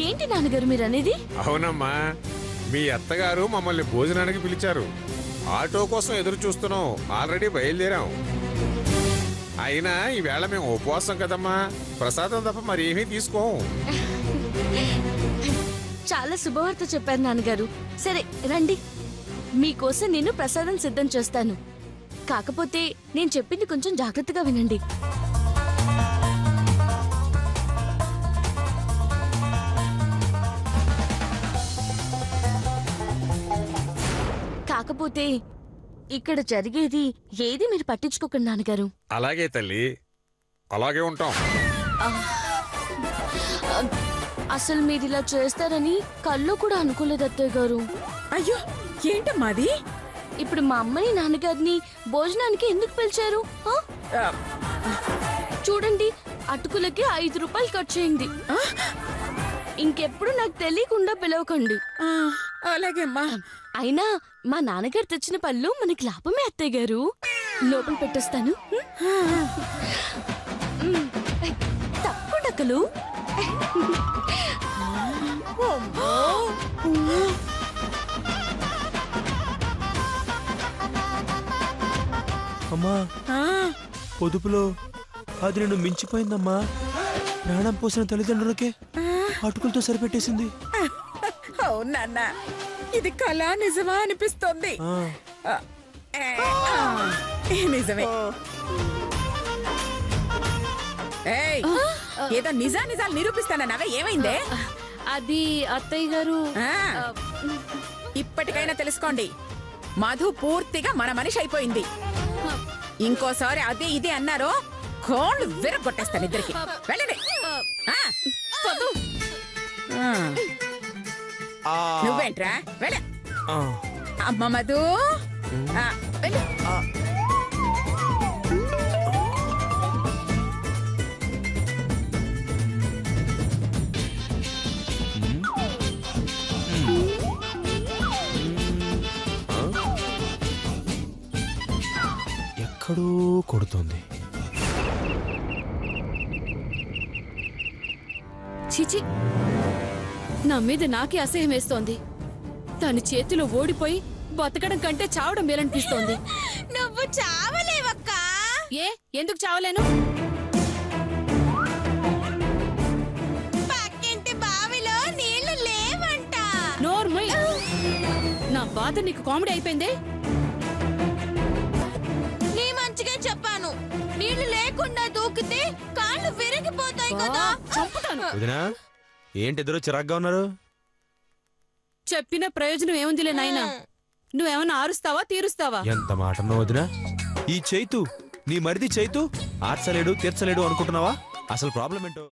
ఏంటి నాన్నగారు మీరు అనేది? అవునమ్మా, మీ అత్తగారు మమ్మల్ని భోజనానికి పిలిచారు. ఆటో కోసం ఎదురు చూస్తున్నాం. ఆల్రెడీ బయలుదేరాం. అయినా ఈవేళ మేము ఉపవాసం కదమ్మా, ప్రసాదం తప్ప మరి ఏమీ తీసుకోం. చాలా శుభవార్త చెప్పారు నాన్నగారు. సరే రండి, మీకోసం నేను ప్రసాదం సిద్ధం చేస్తాను. కాకపోతే నేను చెప్పింది కొంచెం జాగ్రత్తగా వినండి. కాకపోతే ఇక్కడ జరిగేది ఏది మీరు పట్టించుకోకండి నాన్నగారు. అలాగే తల్లి, అలాగే ఉంటాం. అసలు మీరు ఇలా చేస్తారని కల్లో కూడా అనుకోలేదు అత్తయ్య గారు. అయ్యో ఏంటమ్మాది? ఇప్పుడు మా అమ్మని నాన్నగారిని భోజనానికి ఎందుకు పిలిచారు? చూడండి, అటుకులకి 5 రూపాయలు ఖర్చు అయింది. ఇంకెప్పుడు నాకు తెలియకుండా పిలవకండి. అలాగే అమ్మా. అయినా మా నాన్నగారు తెచ్చిన పళ్ళు మనకి లాభమే అత్తయ్య గారు. లోపల పెట్టేస్తాను. తప్పకుండా. అమ్మా, పొదుపులో అది నేను మించిపోయిందమ్మా. ప్రాణం పోసిన తల్లిదండ్రులకే అటుకులతో సరిపెట్టేసింది. అవునన్నా, ఇది కళ నిజమా అనిపిస్తోంది. నిజమే. ఏదో నిజాలు నిరూపిస్తానన్నావే, ఏమైందే? అది అత్తయ్య గారు. ఇప్పటికైనా తెలుసుకోండి, మధు పూర్తిగా మన మనిషి అయిపోయింది. ఇంకోసారి అదే ఇదే అన్నారో కోళ్ళు విరగొట్టేస్తాను ఇద్దరికి. వెళ్ళండి. నువ్వేంట్రా? వెళ్ళ. అమ్మ మధు, వెళ్ళు. ఎక్కడో కొడుతోంది. చిచి, నా మీద నాకే అసహ్యం వేస్తోంది. తన చేతిలో ఓడిపోయి బతకడం కంటే చావడం మేలనిపిస్తోంది. నువ్వు చావలేవక్కా. ఎందుకు చావలేను? పక్కింటి బావిలో నీళ్లు లేవంట. నోర్మై, నా బాధ నీకు కామెడీ అయిపోయింది. నీ మంచిగా చెప్పాను. నీళ్లు లేకుండా దూకితే కాళ్ళు విరిగిపోతాయి కదా. చంపుతాను. వదినా, ఏంటి ఎదురు చిరాగ్గా ఉన్నారు? చెప్పిన ప్రయోజనం ఏముందిలే నాయనా. నువ్వేమన్నా ఆరుస్తావా తీరుస్తావా? ఎంత మాట వదినా. ఈ చైతు, నీ మరిది చైతు ఆర్చలేడు తీర్చలేడు అనుకుంటున్నావా? అసలు ప్రాబ్లం ఏంటో